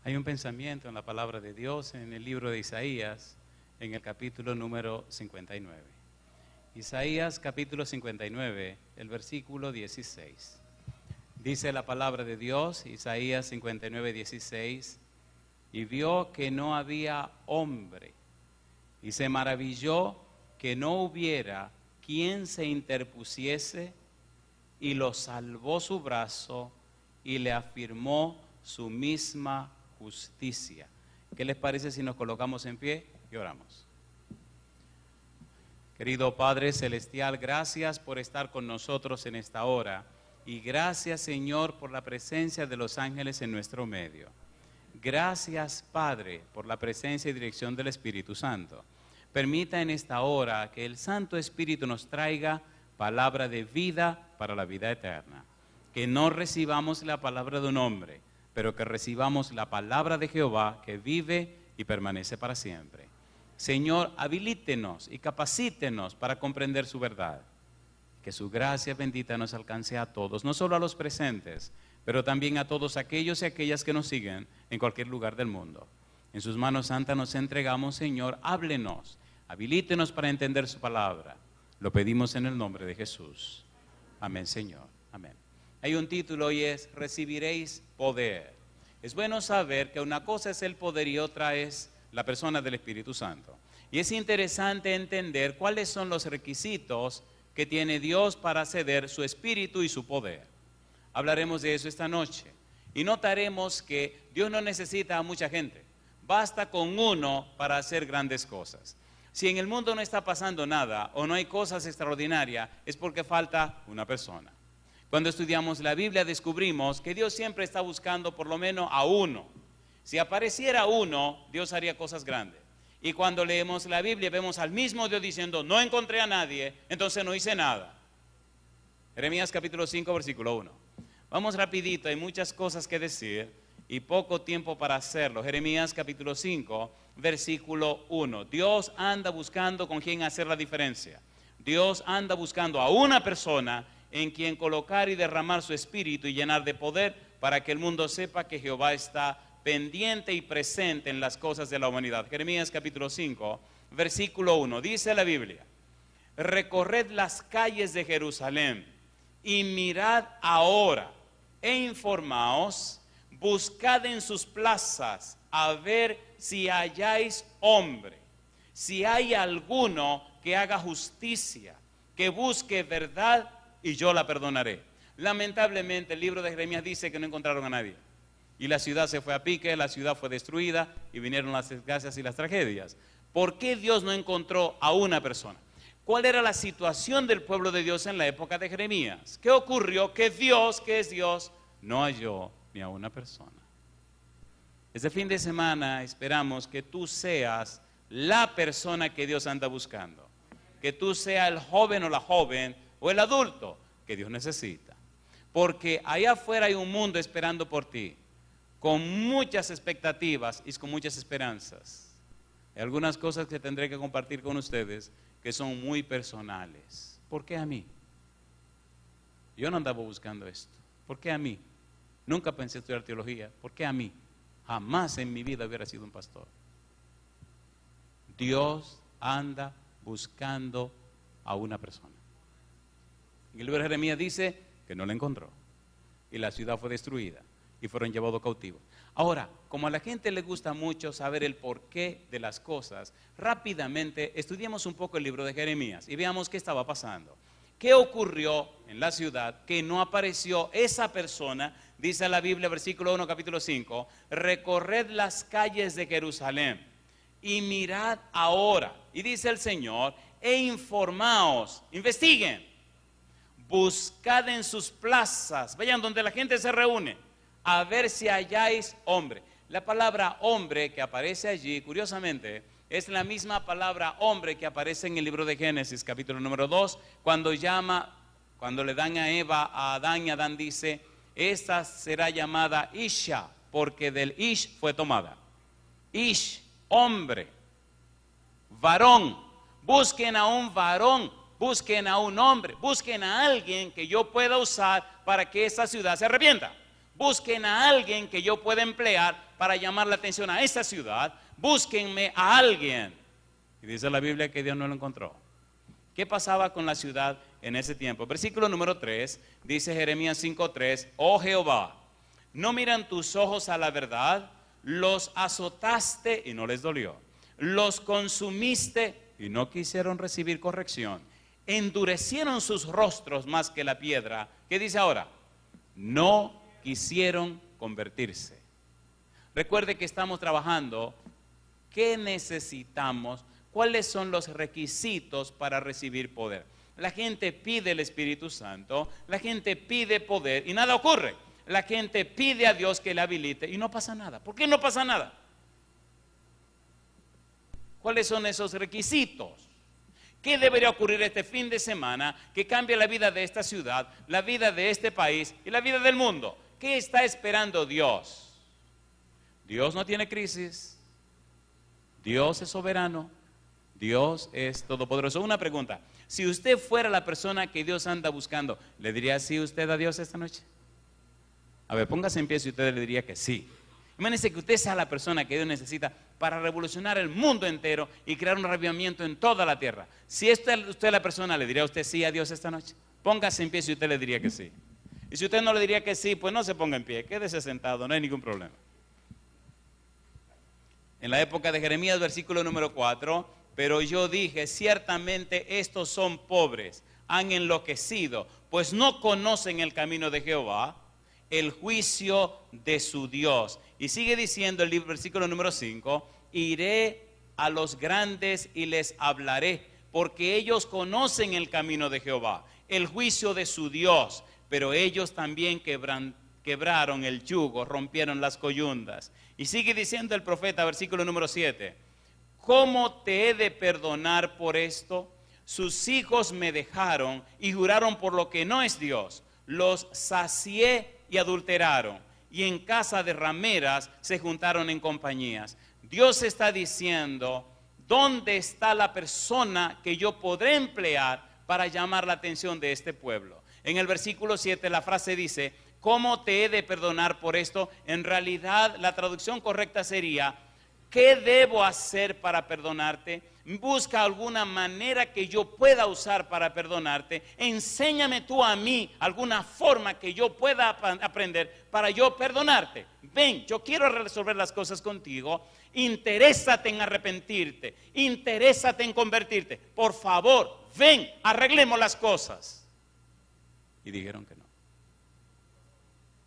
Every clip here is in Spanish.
Hay un pensamiento en la palabra de Dios en el libro de Isaías, en el capítulo número 59. Isaías capítulo 59, el versículo 16. Dice la palabra de Dios, Isaías 59, 16, y vio que no había hombre, y se maravilló que no hubiera quien se interpusiese, y lo salvó su brazo, y le afirmó su misma justicia. ¿Qué les parece si nos colocamos en pie y oramos? Querido Padre Celestial, gracias por estar con nosotros en esta hora y gracias, Señor, por la presencia de los ángeles en nuestro medio. Gracias, Padre, por la presencia y dirección del Espíritu Santo. Permita en esta hora que el Santo Espíritu nos traiga palabra de vida para la vida eterna. Que no recibamos la palabra de un hombre, pero que recibamos la palabra de Jehová que vive y permanece para siempre. Señor, habilítenos y capacítenos para comprender su verdad. Que su gracia bendita nos alcance a todos, no solo a los presentes, pero también a todos aquellos y aquellas que nos siguen en cualquier lugar del mundo. En sus manos santas nos entregamos, Señor, háblenos, habilítenos para entender su palabra. Lo pedimos en el nombre de Jesús. Amén, Señor. Amén. Hay un título y es, recibiréis poder. Es bueno saber que una cosa es el poder y otra es la persona del Espíritu Santo. Y es interesante entender cuáles son los requisitos que tiene Dios para ceder su espíritu y su poder. Hablaremos de eso esta noche. Y notaremos que Dios no necesita a mucha gente. Basta con uno para hacer grandes cosas. Si en el mundo no está pasando nada o no hay cosas extraordinarias, es porque falta una persona. Cuando estudiamos la Biblia descubrimos que Dios siempre está buscando por lo menos a uno. Si apareciera uno, Dios haría cosas grandes. Y cuando leemos la Biblia vemos al mismo Dios diciendo, no encontré a nadie, entonces no hice nada. Jeremías capítulo 5, versículo 1. Vamos rapidito, hay muchas cosas que decir y poco tiempo para hacerlo. Jeremías capítulo 5, versículo 1. Dios anda buscando con quién hacer la diferencia. Dios anda buscando a una persona en quien colocar y derramar su espíritu y llenar de poder para que el mundo sepa que Jehová está pendiente y presente en las cosas de la humanidad. Jeremías capítulo 5, versículo 1, dice la Biblia, recorred las calles de Jerusalén y mirad ahora e informaos, buscad en sus plazas a ver si halláis hombre, si hay alguno que haga justicia, que busque verdad y yo la perdonaré. Lamentablemente el libro de Jeremías dice que no encontraron a nadie. Y la ciudad se fue a pique, la ciudad fue destruida y vinieron las desgracias y las tragedias. ¿Por qué Dios no encontró a una persona? ¿Cuál era la situación del pueblo de Dios en la época de Jeremías? ¿Qué ocurrió? Que Dios, que es Dios, no halló ni a una persona. Este fin de semana esperamos que tú seas la persona que Dios anda buscando. Que tú seas el joven o la joven o el adulto que Dios necesita. Porque allá afuera hay un mundo esperando por ti, con muchas expectativas y con muchas esperanzas. Hay algunas cosas que tendré que compartir con ustedes que son muy personales. ¿Por qué a mí? Yo no andaba buscando esto. ¿Por qué a mí? Nunca pensé estudiar teología. ¿Por qué a mí? Jamás en mi vida hubiera sido un pastor. Dios anda buscando a una persona. En el libro de Jeremías dice que no la encontró y la ciudad fue destruida y fueron llevados cautivos. Ahora, como a la gente le gusta mucho saber el porqué de las cosas, rápidamente estudiemos un poco el libro de Jeremías y veamos qué estaba pasando. ¿Qué ocurrió en la ciudad que no apareció esa persona? Dice la Biblia, versículo 1, capítulo 5, recorred las calles de Jerusalén y mirad ahora, y dice el Señor, e informaos, investiguen, buscad en sus plazas, vayan donde la gente se reúne, a ver si halláis hombre. La palabra hombre que aparece allí, curiosamente, es la misma palabra hombre que aparece en el libro de Génesis, capítulo número 2, cuando le dan a Eva, a Adán, y Adán dice, esta será llamada Isha, porque del Ish fue tomada. Ish, hombre, varón, busquen a un varón, busquen a un hombre, busquen a alguien que yo pueda usar para que esta ciudad se arrepienta. Busquen a alguien que yo pueda emplear para llamar la atención a esta ciudad, búsquenme a alguien. Y dice la Biblia que Dios no lo encontró. ¿Qué pasaba con la ciudad en ese tiempo? Versículo número 3, dice Jeremías 5:3, oh Jehová, ¿no miran tus ojos a la verdad? Los azotaste y no les dolió. Los consumiste y no quisieron recibir corrección. Endurecieron sus rostros más que la piedra. ¿Qué dice ahora? No quisieron convertirse. Recuerde que estamos trabajando. ¿Qué necesitamos? ¿Cuáles son los requisitos para recibir poder? La gente pide el Espíritu Santo, la gente pide poder y nada ocurre. La gente pide a Dios que le habilite y no pasa nada. ¿Por qué no pasa nada? ¿Cuáles son esos requisitos? ¿Qué debería ocurrir este fin de semana que cambie la vida de esta ciudad, la vida de este país y la vida del mundo? ¿Qué está esperando Dios? Dios no tiene crisis. Dios es soberano. Dios es todopoderoso. Una pregunta, si usted fuera la persona que Dios anda buscando, ¿le diría sí usted a Dios esta noche? A ver, póngase en pie si usted le diría que sí. Imagínese que usted sea la persona que Dios necesita para revolucionar el mundo entero y crear un avivamiento en toda la tierra. Si usted es la persona, ¿le diría usted sí a Dios esta noche? Póngase en pie si usted le diría que sí. Y si usted no le diría que sí, pues no se ponga en pie, quédese sentado, no hay ningún problema. En la época de Jeremías, versículo número 4, pero yo dije, ciertamente estos son pobres, han enloquecido, pues no conocen el camino de Jehová, el juicio de su Dios. Y sigue diciendo el versículo número 5, iré a los grandes y les hablaré, porque ellos conocen el camino de Jehová, el juicio de su Dios, pero ellos también quebraron el yugo, rompieron las coyundas. Y sigue diciendo el profeta, versículo número 7, ¿cómo te he de perdonar por esto? Sus hijos me dejaron y juraron por lo que no es Dios. Los sacié y adulteraron, y en casa de rameras se juntaron en compañías. Dios está diciendo, ¿dónde está la persona que yo podré emplear para llamar la atención de este pueblo? En el versículo 7 la frase dice, ¿cómo te he de perdonar por esto? En realidad la traducción correcta sería, ¿qué debo hacer para perdonarte? Busca alguna manera que yo pueda usar para perdonarte. Enséñame tú a mí alguna forma que yo pueda aprender para yo perdonarte. Ven, yo quiero resolver las cosas contigo. Interésate en arrepentirte. Interésate en convertirte. Por favor, ven, arreglemos las cosas. Y dijeron que no.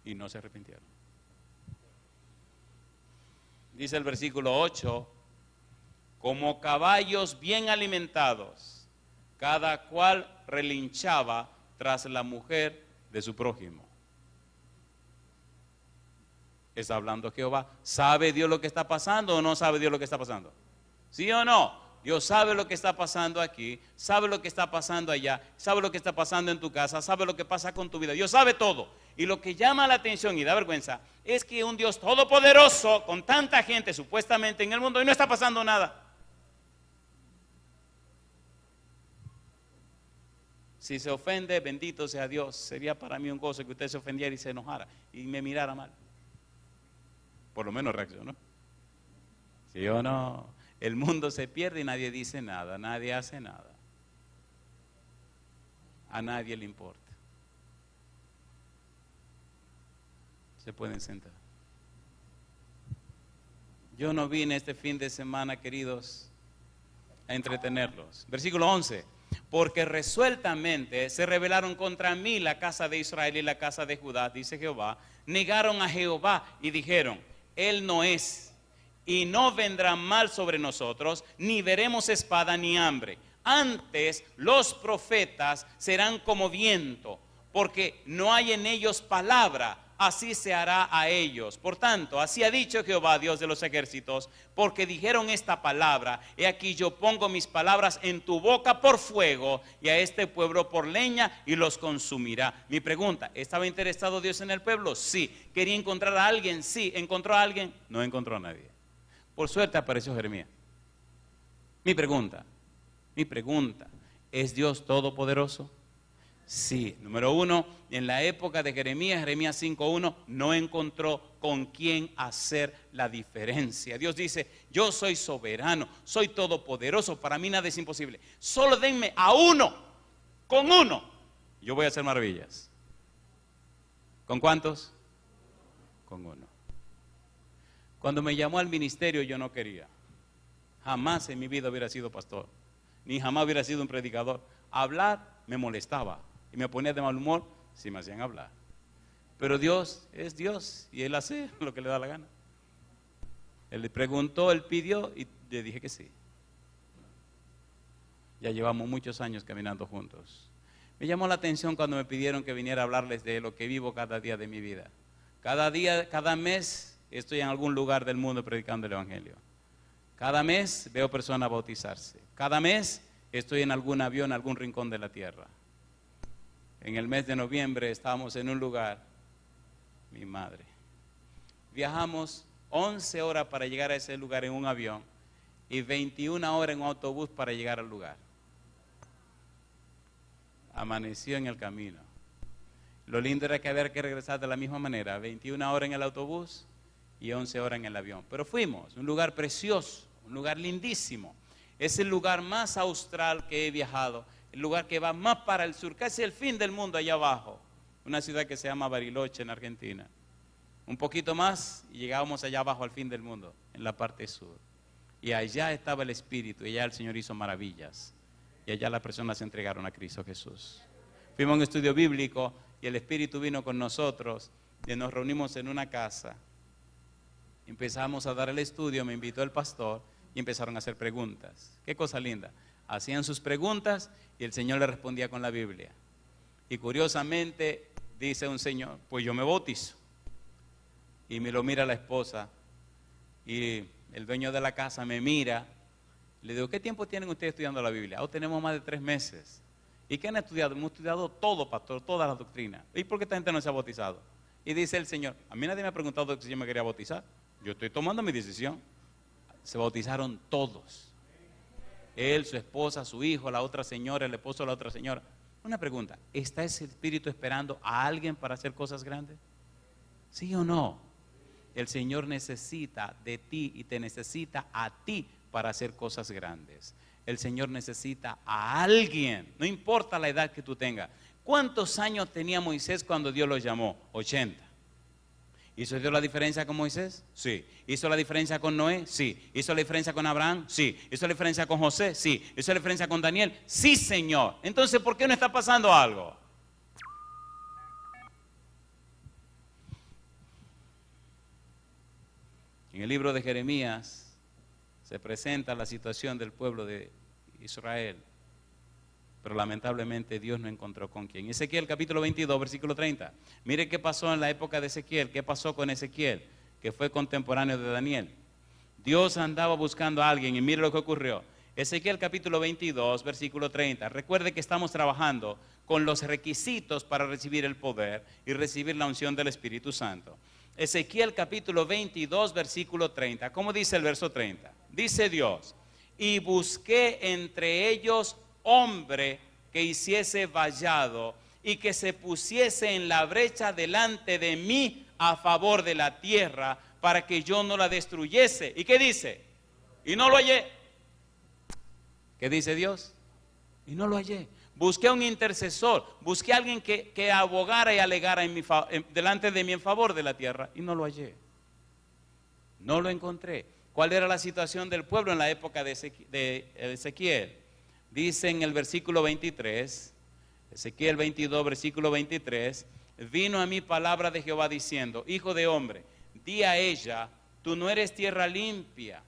Y no se arrepintieron. Dice el versículo 8, como caballos bien alimentados, cada cual relinchaba tras la mujer de su prójimo. Está hablando Jehová. ¿Sabe Dios lo que está pasando o no sabe Dios lo que está pasando? ¿Sí o no? Dios sabe lo que está pasando aquí, sabe lo que está pasando allá, sabe lo que está pasando en tu casa, sabe lo que pasa con tu vida. Dios sabe todo. Y lo que llama la atención y da vergüenza es que un Dios todopoderoso con tanta gente supuestamente en el mundo y no está pasando nada. Si se ofende, bendito sea Dios. Sería para mí un gozo que usted se ofendiera y se enojara y me mirara mal. Por lo menos reaccionó. ¿Sí o no? El mundo se pierde y nadie dice nada, nadie hace nada. A nadie le importa. Se pueden sentar. Yo no vine este fin de semana, queridos, a entretenerlos. Versículo 11. Porque resueltamente se rebelaron contra mí la casa de Israel y la casa de Judá, dice Jehová. Negaron a Jehová y dijeron, Él no es. Y no vendrá mal sobre nosotros, ni veremos espada ni hambre. Antes los profetas serán como viento, porque no hay en ellos palabra, así se hará a ellos. Por tanto, así ha dicho Jehová, Dios de los ejércitos, porque dijeron esta palabra, he aquí yo pongo mis palabras en tu boca por fuego, y a este pueblo por leña, y los consumirá. Mi pregunta, ¿estaba interesado Dios en el pueblo? Sí. ¿Quería encontrar a alguien? Sí. ¿Encontró a alguien? No encontró a nadie. Por suerte apareció Jeremías. Mi pregunta, ¿es Dios todopoderoso? Sí, número uno, en la época de Jeremías 5:1, no encontró con quién hacer la diferencia. Dios dice, yo soy soberano, soy todopoderoso, para mí nada es imposible. Solo denme a uno, con uno, yo voy a hacer maravillas. ¿Con cuántos? Con uno. Cuando me llamó al ministerio yo no quería. Jamás en mi vida hubiera sido pastor, ni jamás hubiera sido un predicador. Hablar me molestaba y me ponía de mal humor si me hacían hablar. Pero Dios es Dios y Él hace lo que le da la gana. Él le preguntó, Él pidió y le dije que sí. Ya llevamos muchos años caminando juntos. Me llamó la atención cuando me pidieron que viniera a hablarles de lo que vivo cada día de mi vida. Cada día, cada mes estoy en algún lugar del mundo predicando el Evangelio. Cada mes veo personas bautizarse. Cada mes estoy en algún avión, en algún rincón de la tierra. En el mes de noviembre estábamos en un lugar, mi madre. Viajamos 11 horas para llegar a ese lugar en un avión y 21 horas en un autobús para llegar al lugar. Amaneció en el camino. Lo lindo era que había que regresar de la misma manera, 21 horas en el autobús y 11 horas en el avión. Pero fuimos, un lugar precioso, un lugar lindísimo. Es el lugar más austral que he viajado, el lugar que va más para el sur, casi el fin del mundo allá abajo. Una ciudad que se llama Bariloche en Argentina. Un poquito más y llegábamos allá abajo al fin del mundo, en la parte sur. Y allá estaba el Espíritu, y allá el Señor hizo maravillas. Y allá las personas se entregaron a Cristo Jesús. Fuimos a un estudio bíblico y el Espíritu vino con nosotros y nos reunimos en una casa. Empezamos a dar el estudio, me invitó el pastor y empezaron a hacer preguntas. Qué cosa linda. Hacían sus preguntas y el Señor le respondía con la Biblia. Y curiosamente dice un señor, pues yo me bautizo. Y me lo mira la esposa y el dueño de la casa me mira. Le digo, ¿qué tiempo tienen ustedes estudiando la Biblia? Oh, tenemos más de 3 meses. ¿Y qué han estudiado? Hemos estudiado todo, pastor, toda la doctrina. ¿Y por qué esta gente no se ha bautizado? Y dice el Señor, a mí nadie me ha preguntado si yo me quería bautizar. Yo estoy tomando mi decisión. Se bautizaron todos. Él, su esposa, su hijo, la otra señora, el esposo de la otra señora. Una pregunta, ¿está ese espíritu esperando a alguien para hacer cosas grandes? ¿Sí o no? El Señor necesita de ti y te necesita a ti para hacer cosas grandes. El Señor necesita a alguien, no importa la edad que tú tengas. ¿Cuántos años tenía Moisés cuando Dios lo llamó? 80. ¿Hizo Dios la diferencia con Moisés? Sí. ¿Hizo la diferencia con Noé? Sí. ¿Hizo la diferencia con Abraham? Sí. ¿Hizo la diferencia con José? Sí. ¿Hizo la diferencia con Daniel? Sí, Señor. Entonces, ¿por qué no está pasando algo? En el libro de Jeremías se presenta la situación del pueblo de Israel, pero lamentablemente Dios no encontró con quién. Ezequiel capítulo 22, versículo 30. Mire qué pasó en la época de Ezequiel, qué pasó con Ezequiel, que fue contemporáneo de Daniel. Dios andaba buscando a alguien y mire lo que ocurrió. Ezequiel capítulo 22, versículo 30. Recuerde que estamos trabajando con los requisitos para recibir el poder y recibir la unción del Espíritu Santo. Ezequiel capítulo 22, versículo 30. ¿Cómo dice el verso 30? Dice Dios, y busqué entre ellos hombre que hiciese vallado y que se pusiese en la brecha delante de mí a favor de la tierra para que yo no la destruyese. ¿Y qué dice? Y no lo hallé. ¿Qué dice Dios? Y no lo hallé. Busqué a un intercesor, busqué a alguien que abogara y alegara delante de mí en favor de la tierra y no lo hallé. No lo encontré. ¿Cuál era la situación del pueblo en la época de Ezequiel? Dice en el versículo 23, Ezequiel 22, versículo 23, vino a mí palabra de Jehová diciendo, hijo de hombre, di a ella, tú no eres tierra limpia,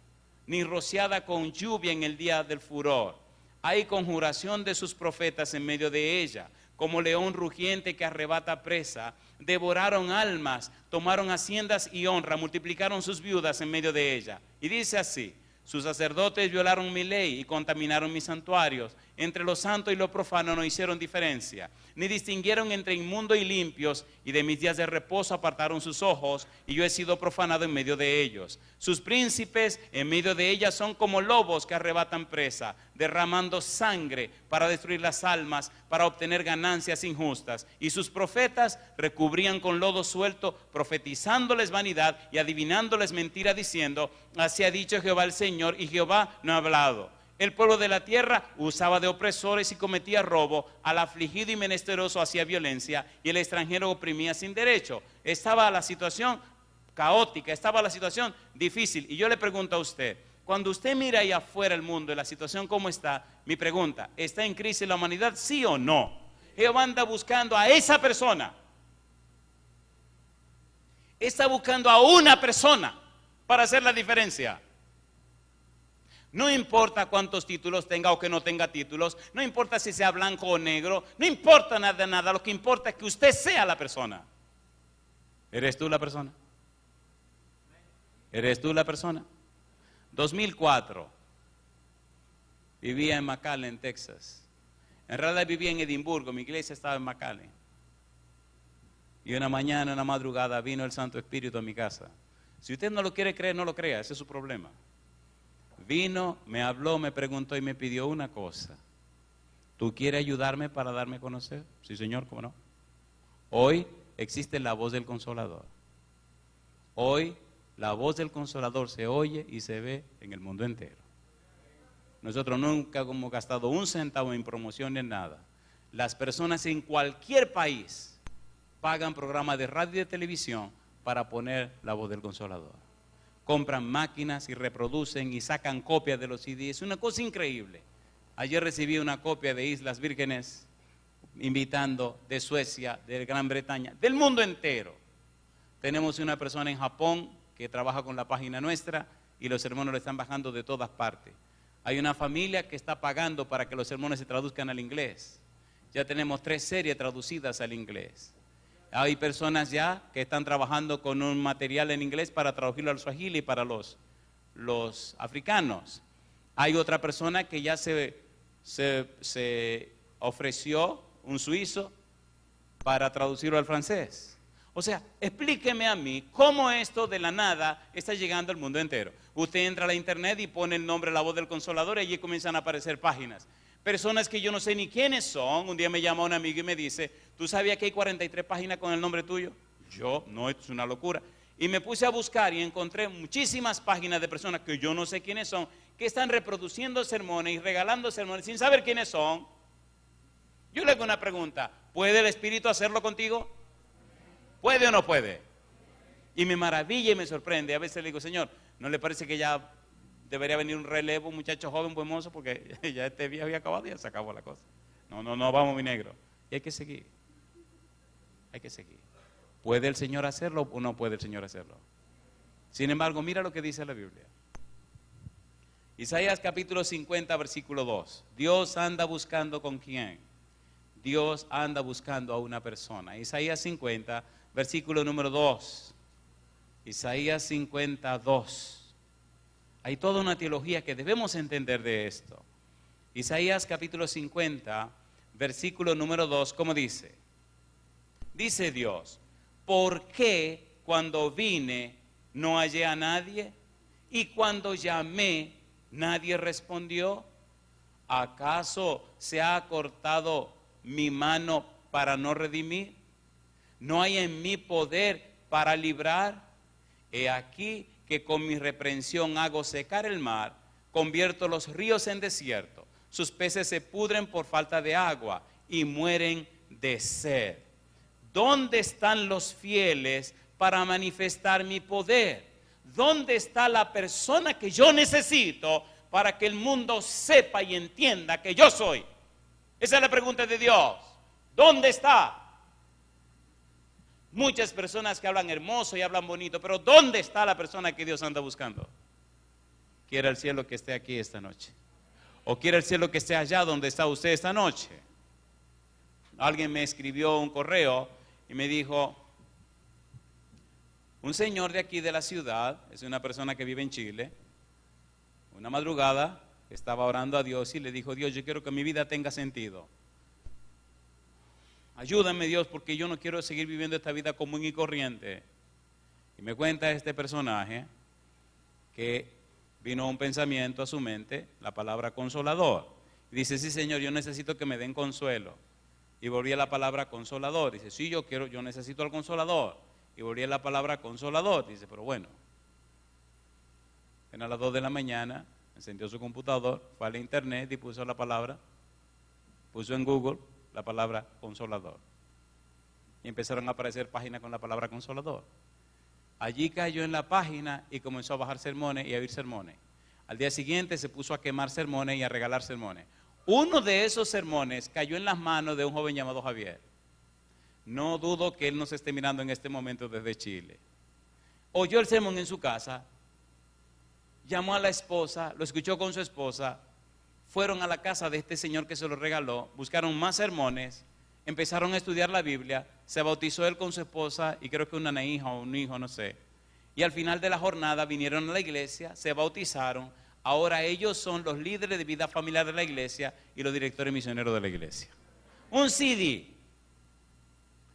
ni rociada con lluvia en el día del furor. Hay conjuración de sus profetas en medio de ella, como león rugiente que arrebata presa. Devoraron almas, tomaron haciendas y honra, multiplicaron sus viudas en medio de ella. Y dice así, sus sacerdotes violaron mi ley y contaminaron mis santuarios Entre lo santo y lo profano no hicieron diferencia, ni distinguieron entre inmundo y limpios, y de mis días de reposo apartaron sus ojos, y yo he sido profanado en medio de ellos. Sus príncipes en medio de ellas son como lobos que arrebatan presa, derramando sangre para destruir las almas, para obtener ganancias injustas. Y sus profetas recubrían con lodo suelto, profetizándoles vanidad y adivinándoles mentira, diciendo: así ha dicho Jehová el Señor, y Jehová no ha hablado. El pueblo de la tierra usaba de opresores y cometía robo, al afligido y menesteroso hacía violencia, y el extranjero oprimía sin derecho. Estaba la situación caótica, estaba la situación difícil. Y yo le pregunto a usted, cuando usted mira ahí afuera el mundo y la situación como está, mi pregunta, ¿está en crisis la humanidad, sí o no? Jehová anda buscando a esa persona, está buscando a una persona para hacer la diferencia. No importa cuántos títulos tenga o que no tenga títulos, no importa si sea blanco o negro, no importa nada, lo que importa es que usted sea la persona. ¿Eres tú la persona? ¿Eres tú la persona? 2004, vivía en McAllen, Texas. En realidad vivía en Edimburgo, mi iglesia estaba en McAllen. Y una mañana, una madrugada, vino el Santo Espíritu a mi casa. Si usted no lo quiere creer, no lo crea, ese es su problema. Vino, me habló, me preguntó y me pidió una cosa. ¿Tú quieres ayudarme para darme a conocer? Sí, Señor, ¿cómo no? Hoy existe la voz del Consolador. Hoy la voz del Consolador se oye y se ve en el mundo entero. Nosotros nunca hemos gastado un centavo en promoción ni en nada. Las personas en cualquier país pagan programas de radio y de televisión para poner la voz del Consolador. Compran máquinas y reproducen y sacan copias de los CDs. Es una cosa increíble. Ayer recibí una copia de Islas Vírgenes invitando de Suecia, de Gran Bretaña, del mundo entero. Tenemos una persona en Japón que trabaja con la página nuestra y los sermones lo están bajando de todas partes. Hay una familia que está pagando para que los sermones se traduzcan al inglés. Ya tenemos 3 series traducidas al inglés. Hay personas ya que están trabajando con un material en inglés para traducirlo al swahili para los africanos. Hay otra persona que ya se ofreció, un suizo, para traducirlo al francés. O sea, explíqueme a mí cómo esto de la nada está llegando al mundo entero. Usted entra a la internet y pone el nombre La Voz del Consolador y allí comienzan a aparecer páginas. Personas que yo no sé ni quiénes son. Un día me llama un amigo y me dice: ¿tú sabías que hay 43 páginas con el nombre tuyo? Yo, no, esto es una locura. Y me puse a buscar y encontré muchísimas páginas de personas que yo no sé quiénes son, que están reproduciendo sermones y regalando sermones sin saber quiénes son. Yo le hago una pregunta: ¿puede el Espíritu hacerlo contigo? ¿Puede o no puede? Y me maravilla y me sorprende. A veces le digo: Señor, ¿no le parece que ya debería venir un relevo, un muchacho joven, buen mozo? Porque ya este viejo había acabado y ya se acabó la cosa. No, vamos, mi negro. Y hay que seguir. Hay que seguir. ¿Puede el Señor hacerlo o no puede el Señor hacerlo? Sin embargo, mira lo que dice la Biblia. Isaías capítulo 50, versículo 2. Dios anda buscando ¿con quién? Dios anda buscando a una persona. Isaías 50, versículo número 2. Isaías 52. Hay toda una teología que debemos entender de esto. Isaías capítulo 50, versículo número 2, ¿cómo dice? Dice Dios: ¿por qué cuando vine no hallé a nadie? Y cuando llamé, nadie respondió. ¿Acaso se ha cortado mi mano para no redimir? ¿No hay en mí poder para librar? He aquí que con mi reprensión hago secar el mar, convierto los ríos en desierto, sus peces se pudren por falta de agua y mueren de sed. ¿Dónde están los fieles para manifestar mi poder? ¿Dónde está la persona que yo necesito para que el mundo sepa y entienda que yo soy? Esa es la pregunta de Dios. ¿Dónde está? Muchas personas que hablan hermoso y hablan bonito, pero ¿dónde está la persona que Dios anda buscando? ¿Quiere el cielo que esté aquí esta noche? ¿O quiere el cielo que esté allá donde está usted esta noche? Alguien me escribió un correo y me dijo: un señor de aquí de la ciudad, es una persona que vive en Chile, una madrugada estaba orando a Dios y le dijo: Dios, yo quiero que mi vida tenga sentido. Ayúdame, Dios, porque yo no quiero seguir viviendo esta vida común y corriente. Y me cuenta este personaje que vino un pensamiento a su mente, la palabra consolador. Y dice: sí, Señor, yo necesito que me den consuelo. Y volví a la palabra consolador. Dice: sí, yo necesito al consolador. Y volví a la palabra consolador. Dice: pero bueno. A las 2 de la mañana, encendió su computador, fue a la internet y puso la palabra, puso en Google la palabra consolador. Y empezaron a aparecer páginas con la palabra consolador. Allí cayó en la página y comenzó a bajar sermones y a oír sermones. Al día siguiente se puso a quemar sermones y a regalar sermones. Uno de esos sermones cayó en las manos de un joven llamado Javier. No dudo que él nos esté mirando en este momento desde Chile. Oyó el sermón en su casa, llamó a la esposa, lo escuchó con su esposa, fueron a la casa de este señor que se lo regaló, buscaron más sermones, empezaron a estudiar la Biblia, se bautizó él con su esposa y creo que una hija o un hijo, no sé. Y al final de la jornada vinieron a la iglesia, se bautizaron, ahora ellos son los líderes de vida familiar de la iglesia y los directores misioneros de la iglesia. Un CD.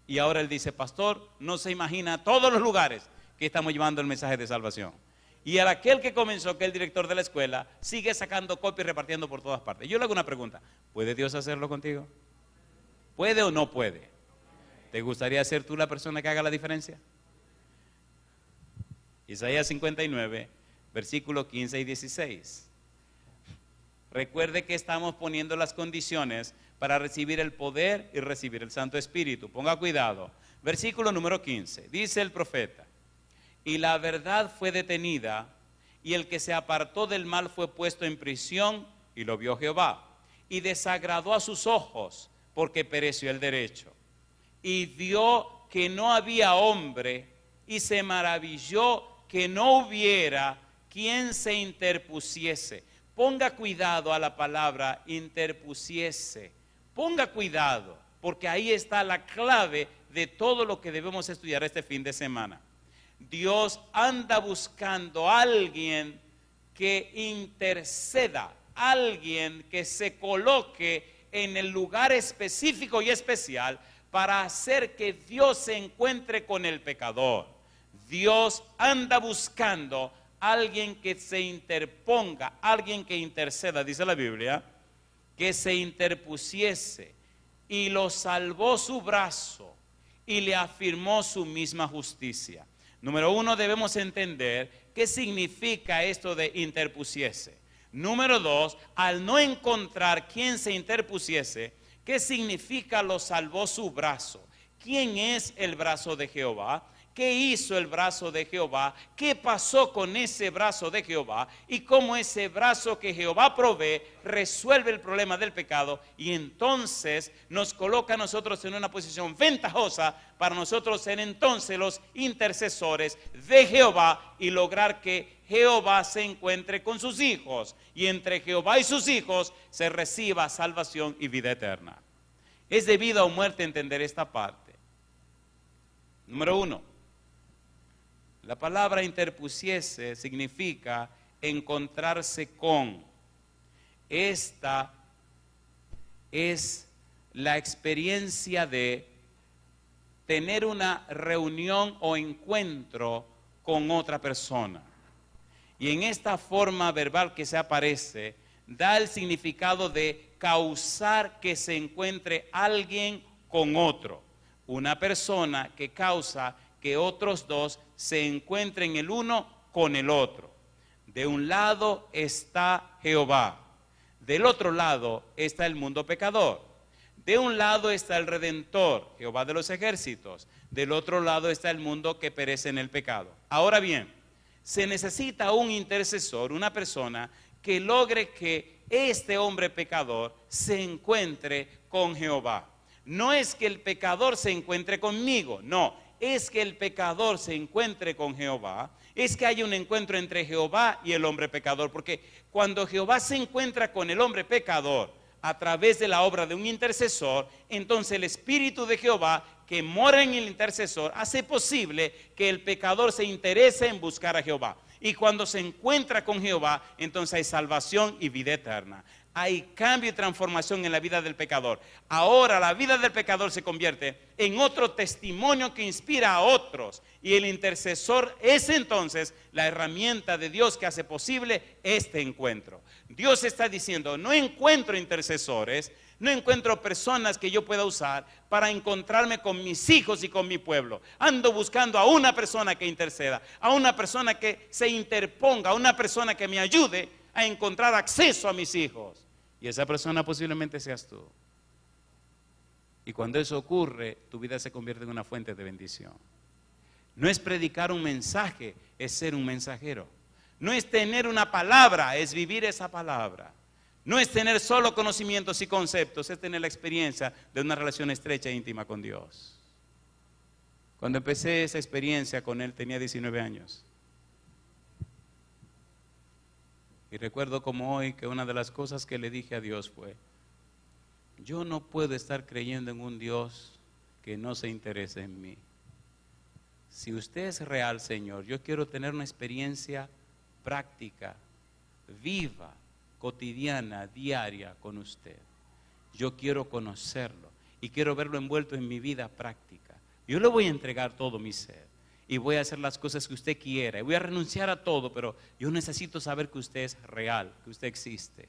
Y ahora él dice: pastor, no se imagina todos los lugares que estamos llevando el mensaje de salvación. Y a aquel que comenzó, que es el director de la escuela, sigue sacando copias y repartiendo por todas partes. Yo le hago una pregunta: ¿puede Dios hacerlo contigo? ¿Puede o no puede? ¿Te gustaría ser tú la persona que haga la diferencia? Isaías 59, versículos 15 y 16. Recuerde que estamos poniendo las condiciones para recibir el poder y recibir el Santo Espíritu. Ponga cuidado. Versículo número 15. Dice el profeta: y la verdad fue detenida, y el que se apartó del mal fue puesto en prisión, y lo vio Jehová, y desagradó a sus ojos, porque pereció el derecho. Y vio que no había hombre, y se maravilló que no hubiera quien se interpusiese. Ponga cuidado a la palabra interpusiese. Ponga cuidado, porque ahí está la clave de todo lo que debemos estudiar este fin de semana. Dios anda buscando a alguien que interceda, alguien que se coloque en el lugar específico y especial para hacer que Dios se encuentre con el pecador. Dios anda buscando a alguien que se interponga, alguien que interceda, dice la Biblia, que se interpusiese, y lo salvó su brazo y le afirmó su misma justicia. Número uno, debemos entender qué significa esto de interpusiese. Número dos, al no encontrar quién se interpusiese, ¿qué significa lo salvó su brazo? ¿Quién es el brazo de Jehová? ¿Qué hizo el brazo de Jehová? ¿Qué pasó con ese brazo de Jehová? Y cómo ese brazo que Jehová provee resuelve el problema del pecado, y entonces nos coloca a nosotros en una posición ventajosa para nosotros ser entonces los intercesores de Jehová y lograr que Jehová se encuentre con sus hijos, y entre Jehová y sus hijos se reciba salvación y vida eterna. Es de vida o muerte entender esta parte. Número uno, la palabra interpusiese significa encontrarse con. Esta es la experiencia de tener una reunión o encuentro con otra persona. Y en esta forma verbal que se aparece, da el significado de causar que se encuentre alguien con otro. Una persona que causa que otros dos se encuentren el uno con el otro. De un lado está Jehová, del otro lado está el mundo pecador. De un lado está el Redentor, Jehová de los ejércitos, del otro lado está el mundo que perece en el pecado. Ahora bien, se necesita un intercesor, una persona que logre que este hombre pecador se encuentre con Jehová. No es que el pecador se encuentre conmigo, no. Es que el pecador se encuentre con Jehová, es que haya un encuentro entre Jehová y el hombre pecador, porque cuando Jehová se encuentra con el hombre pecador a través de la obra de un intercesor, entonces el Espíritu de Jehová que mora en el intercesor hace posible que el pecador se interese en buscar a Jehová. Y cuando se encuentra con Jehová, entonces hay salvación y vida eterna. Hay cambio y transformación en la vida del pecador. Ahora la vida del pecador se convierte en otro testimonio que inspira a otros. Y el intercesor es entonces la herramienta de Dios que hace posible este encuentro. Dios está diciendo, no encuentro intercesores, no encuentro personas que yo pueda usar para encontrarme con mis hijos y con mi pueblo. Ando buscando a una persona que interceda, a una persona que se interponga, a una persona que me ayude a encontrar acceso a mis hijos. Y esa persona posiblemente seas tú. Y cuando eso ocurre, tu vida se convierte en una fuente de bendición. No es predicar un mensaje, es ser un mensajero. No es tener una palabra, es vivir esa palabra. No es tener solo conocimientos y conceptos, es tener la experiencia de una relación estrecha e íntima con Dios. Cuando empecé esa experiencia con Él tenía 19 años. Y recuerdo como hoy que una de las cosas que le dije a Dios fue, yo no puedo estar creyendo en un Dios que no se interese en mí. Si usted es real, Señor, yo quiero tener una experiencia práctica, viva, cotidiana, diaria con usted. Yo quiero conocerlo y quiero verlo envuelto en mi vida práctica. Yo le voy a entregar todo mi ser. Y voy a hacer las cosas que usted quiera. Y voy a renunciar a todo, pero yo necesito saber que usted es real, que usted existe.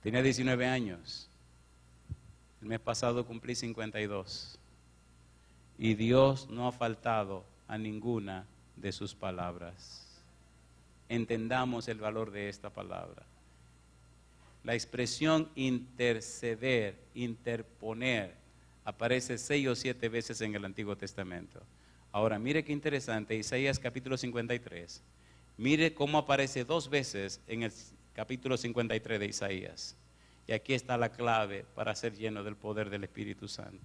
Tenía 19 años. El mes pasado cumplí 52. Y Dios no ha faltado a ninguna de sus palabras. Entendamos el valor de esta palabra. La expresión interceder, interponer, aparece 6 o 7 veces en el Antiguo Testamento. Ahora, mire qué interesante, Isaías capítulo 53. Mire cómo aparece 2 veces en el capítulo 53 de Isaías. Y aquí está la clave para ser lleno del poder del Espíritu Santo.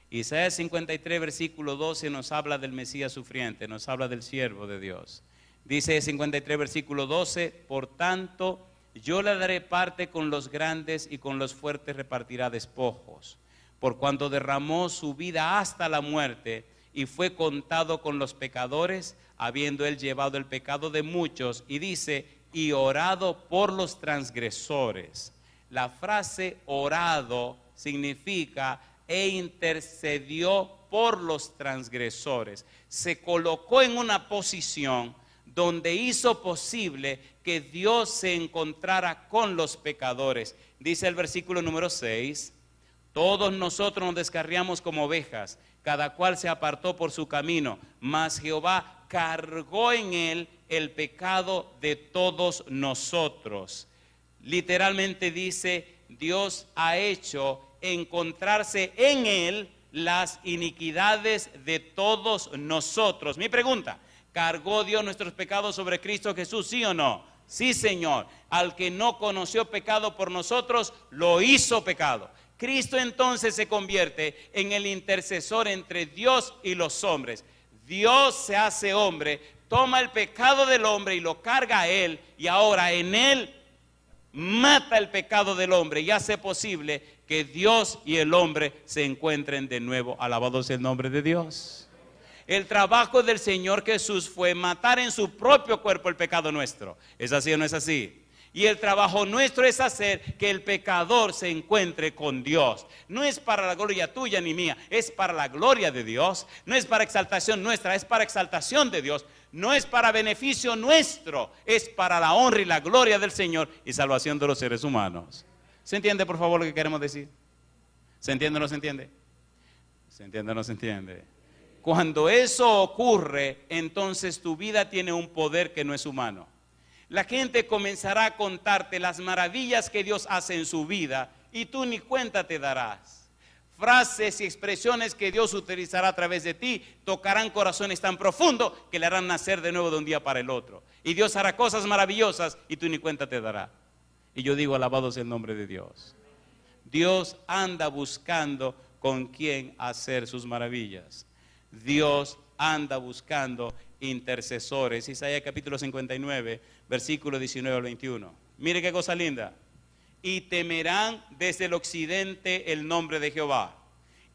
Isaías 53, versículo 12 nos habla del Mesías sufriente, nos habla del siervo de Dios. Dice 53, versículo 12, por tanto, yo le daré parte con los grandes y con los fuertes repartirá despojos. Por cuanto derramó su vida hasta la muerte, y fue contado con los pecadores, habiendo él llevado el pecado de muchos, y dice, y orado por los transgresores. La frase orado significa, e intercedió por los transgresores. Se colocó en una posición donde hizo posible que Dios se encontrara con los pecadores. Dice el versículo número 6, todos nosotros nos descarriamos como ovejas, cada cual se apartó por su camino, mas Jehová cargó en él el pecado de todos nosotros. Literalmente dice, Dios ha hecho encontrarse en él las iniquidades de todos nosotros. Mi pregunta, ¿cargó Dios nuestros pecados sobre Cristo Jesús, sí o no? Sí, Señor. Al que no conoció pecado por nosotros, lo hizo pecado. Cristo entonces se convierte en el intercesor entre Dios y los hombres. Dios se hace hombre, toma el pecado del hombre y lo carga a él, y ahora en él mata el pecado del hombre y hace posible que Dios y el hombre se encuentren de nuevo. Alabado sea el nombre de Dios. El trabajo del Señor Jesús fue matar en su propio cuerpo el pecado nuestro. ¿Es así o no es así? Y el trabajo nuestro es hacer que el pecador se encuentre con Dios. No es para la gloria tuya ni mía, es para la gloria de Dios. No es para exaltación nuestra, es para exaltación de Dios. No es para beneficio nuestro, es para la honra y la gloria del Señor y salvación de los seres humanos. ¿Se entiende, por favor, lo que queremos decir? ¿Se entiende o no se entiende? ¿Se entiende o no se entiende? Cuando eso ocurre, entonces tu vida tiene un poder que no es humano. La gente comenzará a contarte las maravillas que Dios hace en su vida y tú ni cuenta te darás. Frases y expresiones que Dios utilizará a través de ti tocarán corazones tan profundos que le harán nacer de nuevo de un día para el otro. Y Dios hará cosas maravillosas y tú ni cuenta te dará. Y yo digo, alabado sea el nombre de Dios. Dios anda buscando con quién hacer sus maravillas. Dios anda buscando intercesores. Isaías capítulo 59, versículo 19 al 21. Mire qué cosa linda. Y temerán desde el occidente el nombre de Jehová,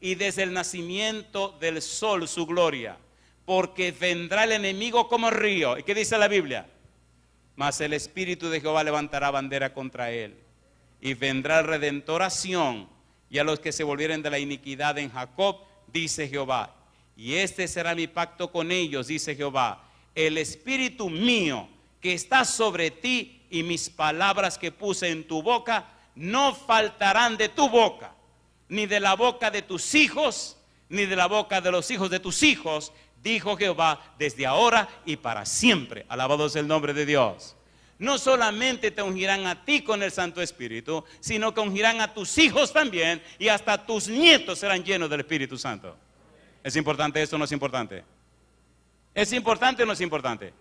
y desde el nacimiento del sol su gloria, porque vendrá el enemigo como río. ¿Y qué dice la Biblia? Mas el Espíritu de Jehová levantará bandera contra él. Y vendrá el Redentor a Sión, y a los que se volvieren de la iniquidad en Jacob, dice Jehová. Y este será mi pacto con ellos, dice Jehová. El Espíritu mío que está sobre ti y mis palabras que puse en tu boca, no faltarán de tu boca, ni de la boca de tus hijos, ni de la boca de los hijos de tus hijos, dijo Jehová, desde ahora y para siempre. Alabado sea el nombre de Dios. No solamente te ungirán a ti con el Santo Espíritu, sino que ungirán a tus hijos también, y hasta tus nietos serán llenos del Espíritu Santo. ¿Es importante esto o no es importante? ¿Es importante o no es importante?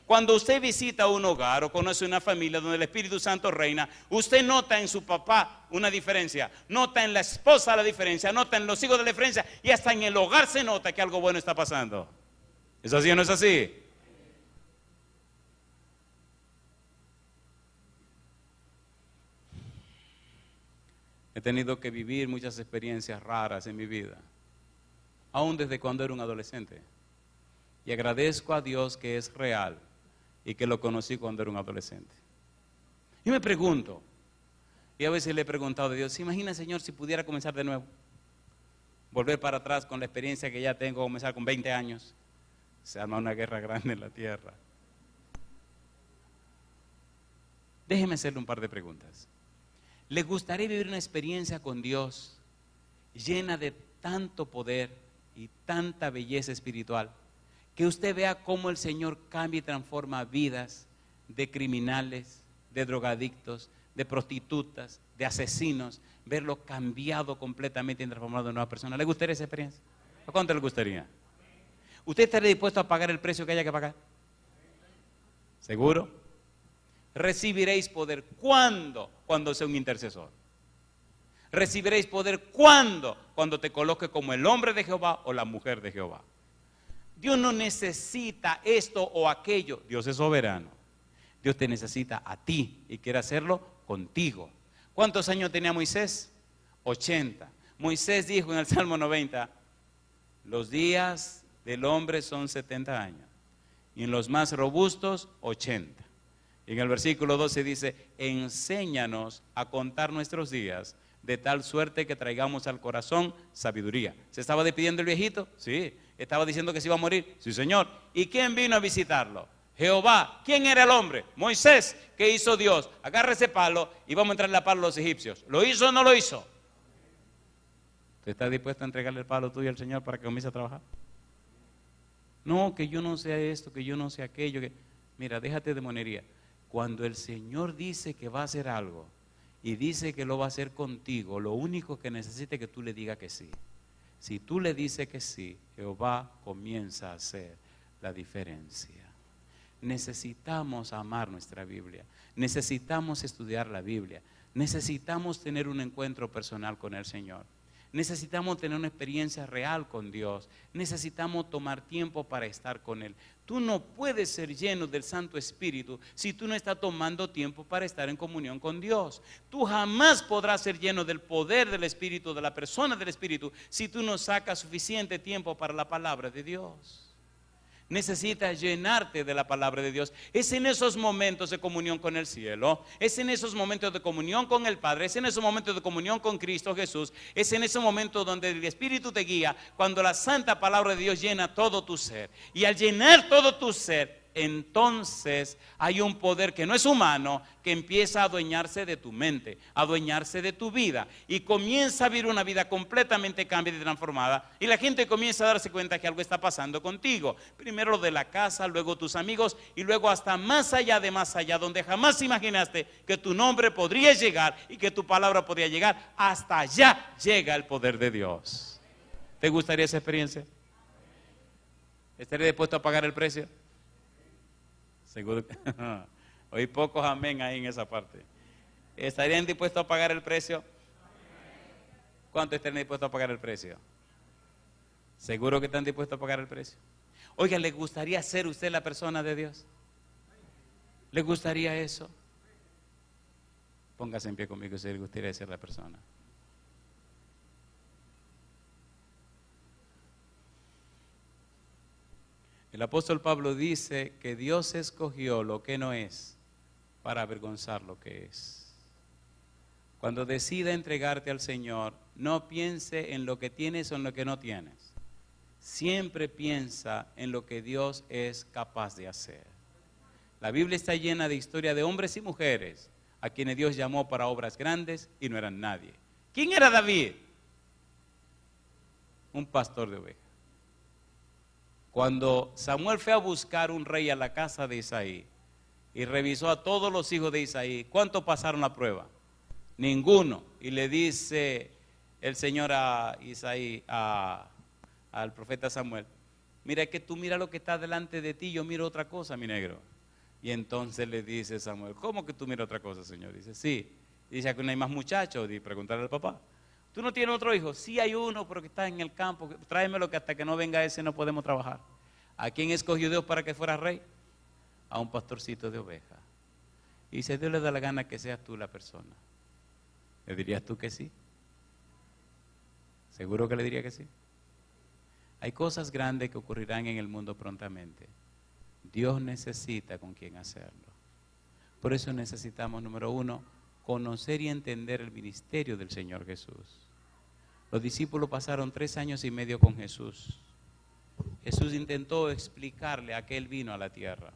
Cuando usted visita un hogar o conoce una familia donde el Espíritu Santo reina, usted nota en su papá una diferencia, nota en la esposa la diferencia, nota en los hijos la diferencia, y hasta en el hogar se nota que algo bueno está pasando. ¿Es así o no es así? He tenido que vivir muchas experiencias raras en mi vida, aún desde cuando era un adolescente. Y agradezco a Dios que es real y que lo conocí cuando era un adolescente. Y me pregunto, y a veces le he preguntado a Dios, ¿se imagina, Señor, si pudiera comenzar de nuevo? Volver para atrás con la experiencia que ya tengo, comenzar con 20 años. Se arma una guerra grande en la tierra. Déjeme hacerle un par de preguntas. ¿Le gustaría vivir una experiencia con Dios llena de tanto poder y tanta belleza espiritual, que usted vea cómo el Señor cambia y transforma vidas de criminales, de drogadictos, de prostitutas, de asesinos, verlo cambiado completamente y transformado en una nueva persona? ¿Le gustaría esa experiencia? ¿A cuánto le gustaría? ¿Usted estaría dispuesto a pagar el precio que haya que pagar? ¿Seguro? Recibiréis poder. ¿Cuándo? Cuando sea un intercesor. Recibiréis poder. ¿Cuándo? Cuando te coloque como el hombre de Jehová o la mujer de Jehová. Dios no necesita esto o aquello. Dios es soberano. Dios te necesita a ti y quiere hacerlo contigo. ¿Cuántos años tenía Moisés? 80. Moisés dijo en el Salmo 90, los días del hombre son 70 años y en los más robustos 80. Y en el versículo 12 dice, enséñanos a contar nuestros días de tal suerte que traigamos al corazón sabiduría. ¿Se estaba despidiendo el viejito? Sí. ¿Estaba diciendo que se iba a morir? Sí, Señor. ¿Y quién vino a visitarlo? Jehová. ¿Quién era el hombre? Moisés. ¿Qué hizo Dios? Agarra ese palo y vamos a entrarle a palo a los egipcios. ¿Lo hizo o no lo hizo? ¿Usted está dispuesto a entregarle el palo tuyo al Señor para que comience a trabajar? No, que yo no sé esto, que yo no sé aquello. Mira, déjate de monería. Cuando el Señor dice que va a hacer algo y dice que lo va a hacer contigo, lo único que necesita es que tú le digas que sí. Si tú le dices que sí, Jehová comienza a hacer la diferencia. Necesitamos amar nuestra Biblia, necesitamos estudiar la Biblia, necesitamos tener un encuentro personal con el Señor. Necesitamos tener una experiencia real con Dios. Necesitamos tomar tiempo para estar con Él. Tú no puedes ser lleno del Santo Espíritu si tú no estás tomando tiempo para estar en comunión con Dios. Tú jamás podrás ser lleno del poder del Espíritu, de la persona del Espíritu, si tú no sacas suficiente tiempo para la palabra de Dios. Necesitas llenarte de la palabra de Dios. Es en esos momentos de comunión con el cielo, es en esos momentos de comunión con el Padre, es en esos momentos de comunión con Cristo Jesús, es en ese momento donde el Espíritu te guía, cuando la santa palabra de Dios llena todo tu ser. Y al llenar todo tu ser, entonces hay un poder que no es humano, que empieza a adueñarse de tu mente, a adueñarse de tu vida, y comienza a vivir una vida completamente cambiada y transformada, y la gente comienza a darse cuenta que algo está pasando contigo. Primero lo de la casa, luego tus amigos, y luego hasta más allá de más allá, donde jamás imaginaste que tu nombre podría llegar y que tu palabra podría llegar. Hasta allá llega el poder de Dios. ¿Te gustaría esa experiencia? ¿Estarías dispuesto a pagar el precio? Seguro que oí pocos amén ahí en esa parte. ¿Estarían dispuestos a pagar el precio? ¿Cuánto estarían dispuestos a pagar el precio? ¿Seguro que están dispuestos a pagar el precio? Oiga, ¿le gustaría ser usted la persona de Dios? ¿Le gustaría eso? Póngase en pie conmigo si le gustaría ser la persona. El apóstol Pablo dice que Dios escogió lo que no es para avergonzar lo que es. Cuando decida entregarte al Señor, no piense en lo que tienes o en lo que no tienes. Siempre piensa en lo que Dios es capaz de hacer. La Biblia está llena de historias de hombres y mujeres a quienes Dios llamó para obras grandes y no eran nadie. ¿Quién era David? Un pastor de ovejas. Cuando Samuel fue a buscar un rey a la casa de Isaí y revisó a todos los hijos de Isaí, ¿cuántos pasaron la prueba? Ninguno. Y le dice el Señor a Isaí, al profeta Samuel, mira, es que tú mira lo que está delante de ti, yo miro otra cosa, mi negro. Y entonces le dice Samuel, ¿cómo que tú miras otra cosa, Señor? Dice, sí. Dice, ¿que no hay más muchachos? Y preguntarle al papá, ¿tú no tienes otro hijo? Sí hay uno, pero que está en el campo, tráemelo que hasta que no venga ese no podemos trabajar. ¿A quién escogió Dios para que fuera rey? A un pastorcito de ovejas. Y si a Dios le da la gana que seas tú la persona, ¿le dirías tú que sí? ¿Seguro que le diría que sí? Hay cosas grandes que ocurrirán en el mundo prontamente. Dios necesita con quién hacerlo. Por eso necesitamos, número uno, conocer y entender el ministerio del Señor Jesús. Los discípulos pasaron 3 años y medio con Jesús. Jesús intentó explicarle a qué Él vino a la tierra.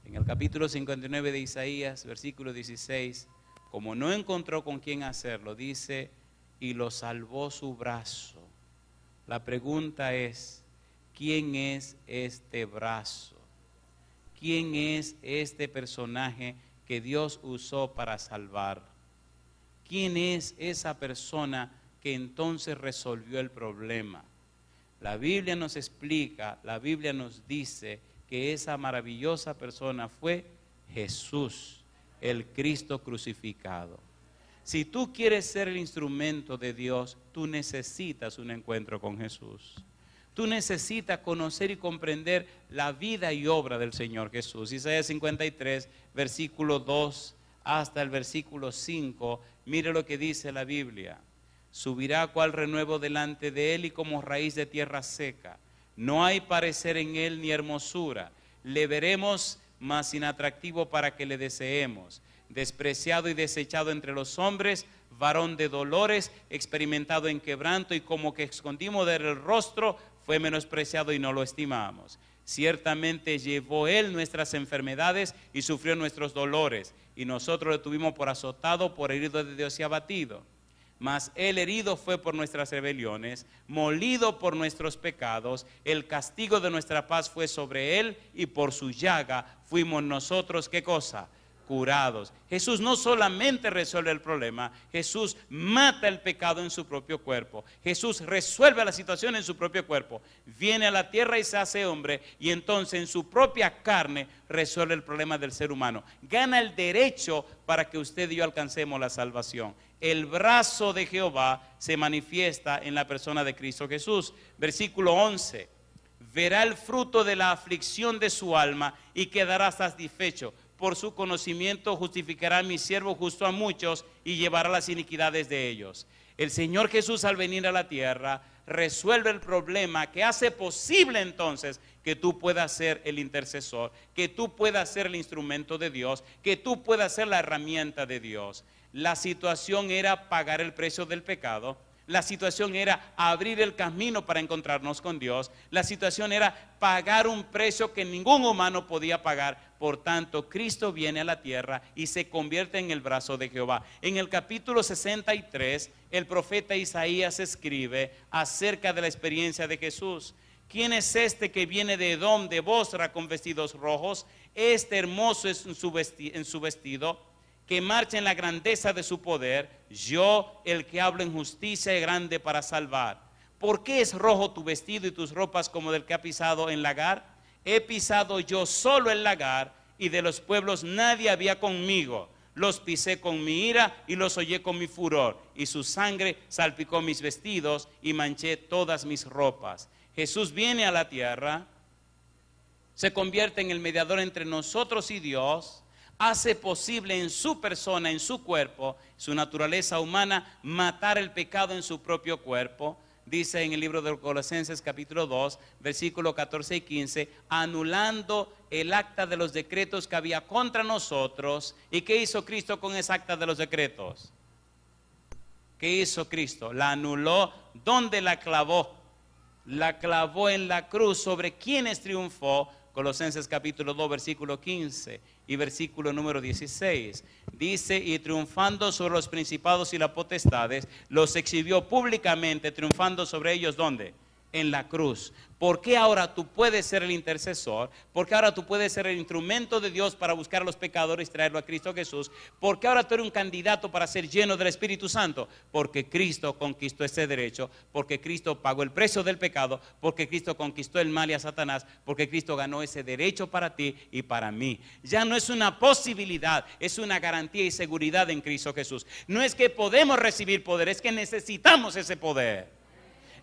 En el capítulo 59 de Isaías, versículo 16, como no encontró con quién hacerlo, dice, y lo salvó su brazo. La pregunta es, ¿quién es este brazo? ¿Quién es este personaje que Dios usó para salvar? ¿Quién es esa persona que entonces resolvió el problema? La Biblia nos explica, la Biblia nos dice que esa maravillosa persona fue Jesús, el Cristo crucificado. Si tú quieres ser el instrumento de Dios, tú necesitas un encuentro con Jesús. Tú necesitas conocer y comprender la vida y obra del Señor Jesús. Isaías 53, versículo 2 hasta el versículo 5, mire lo que dice la Biblia. Subirá cual renuevo delante de él y como raíz de tierra seca. No hay parecer en él ni hermosura. Le veremos más inatractivo para que le deseemos. Despreciado y desechado entre los hombres, varón de dolores, experimentado en quebranto, y como que escondimos de él el rostro, fue menospreciado y no lo estimamos. Ciertamente llevó él nuestras enfermedades y sufrió nuestros dolores, y nosotros lo tuvimos por azotado, por herido de Dios y abatido. Mas él herido fue por nuestras rebeliones, molido por nuestros pecados, el castigo de nuestra paz fue sobre él, y por su llaga fuimos nosotros, ¿qué cosa? Curados. Jesús no solamente resuelve el problema, Jesús mata el pecado en su propio cuerpo. Jesús resuelve la situación en su propio cuerpo. Viene a la tierra y se hace hombre, y entonces en su propia carne resuelve el problema del ser humano. Gana el derecho para que usted y yo alcancemos la salvación. El brazo de Jehová se manifiesta en la persona de Cristo Jesús. Versículo 11. Verá el fruto de la aflicción de su alma y quedará satisfecho. Por su conocimiento justificará a mi siervo justo a muchos y llevará las iniquidades de ellos. El Señor Jesús, al venir a la tierra, resuelve el problema que hace posible entonces que tú puedas ser el intercesor, que tú puedas ser el instrumento de Dios, que tú puedas ser la herramienta de Dios. La situación era pagar el precio del pecado. La situación era abrir el camino para encontrarnos con Dios. La situación era pagar un precio que ningún humano podía pagar. Por tanto, Cristo viene a la tierra y se convierte en el brazo de Jehová. En el capítulo 63, el profeta Isaías escribe acerca de la experiencia de Jesús. ¿Quién es este que viene de Edom, de Bosra, con vestidos rojos? Este hermoso es en su vestido, que marcha en la grandeza de su poder. Yo, el que hablo en justicia, es grande para salvar. ¿Por qué es rojo tu vestido y tus ropas como del que ha pisado en lagar? He pisado yo solo el lagar, y de los pueblos nadie había conmigo. Los pisé con mi ira y los hollé con mi furor, y su sangre salpicó mis vestidos y manché todas mis ropas. Jesús viene a la tierra, se convierte en el mediador entre nosotros y Dios, hace posible en su persona, en su cuerpo, su naturaleza humana, matar el pecado en su propio cuerpo. dice en el libro de Colosenses capítulo 2, versículos 14 y 15, anulando el acta de los decretos que había contra nosotros. ¿Y qué hizo Cristo con esa acta de los decretos? ¿Qué hizo Cristo? La anuló. ¿Dónde la clavó? La clavó en la cruz. ¿Sobre quiénes triunfó? Colosenses capítulo 2, versículo 15 y versículo número 16. Dice, y triunfando sobre los principados y las potestades, los exhibió públicamente, triunfando sobre ellos, ¿dónde? En la cruz. ¿Por qué ahora tú puedes ser el intercesor? ¿Por qué ahora tú puedes ser el instrumento de Dios para buscar a los pecadores y traerlo a Cristo Jesús? ¿Por qué ahora tú eres un candidato para ser lleno del Espíritu Santo? Porque Cristo conquistó ese derecho, porque Cristo pagó el precio del pecado, porque Cristo conquistó el mal y a Satanás, porque Cristo ganó ese derecho para ti y para mí. Ya no es una posibilidad, es una garantía y seguridad en Cristo Jesús. No es que podemos recibir poder, es que necesitamos ese poder.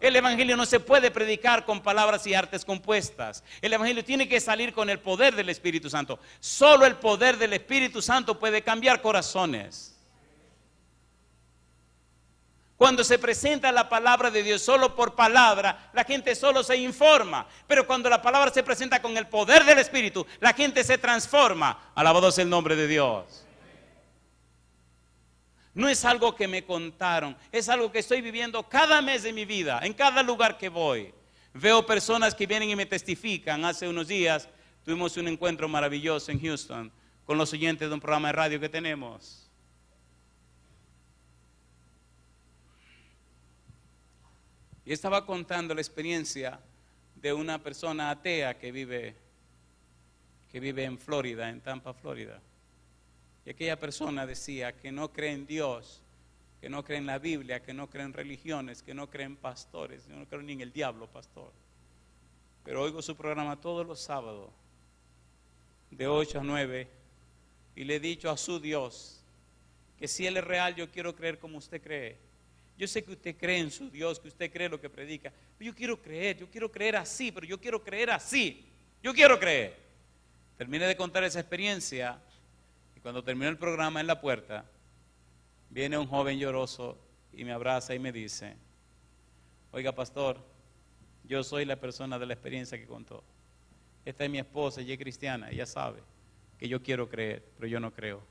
El evangelio no se puede predicar con palabras y artes compuestas. El evangelio tiene que salir con el poder del Espíritu Santo. Solo el poder del Espíritu Santo puede cambiar corazones. Cuando se presenta la palabra de Dios solo por palabra, la gente solo se informa. Pero cuando la palabra se presenta con el poder del Espíritu, la gente se transforma. Alabado sea el nombre de Dios. No es algo que me contaron, es algo que estoy viviendo cada mes de mi vida, en cada lugar que voy. Veo personas que vienen y me testifican. Hace unos días tuvimos un encuentro maravilloso en Houston con los oyentes de un programa de radio que tenemos. Y estaba contando la experiencia de una persona atea que vive en Florida, en Tampa, Florida. Y aquella persona decía que no cree en Dios, que no cree en la Biblia, que no cree en religiones, que no cree en pastores, que no cree ni en el diablo, pastor. Pero oigo su programa todos los sábados, de 8 a 9, y le he dicho a su Dios que si Él es real, yo quiero creer como usted cree. Yo sé que usted cree en su Dios, que usted cree lo que predica, pero yo quiero creer así, pero yo quiero creer así, yo quiero creer. Terminé de contar esa experiencia. Cuando terminó el programa, en la puerta, viene un joven lloroso y me abraza y me dice, oiga pastor, yo soy la persona de la experiencia que contó. Esta es mi esposa, ella es cristiana, ella sabe que yo quiero creer, pero yo no creo.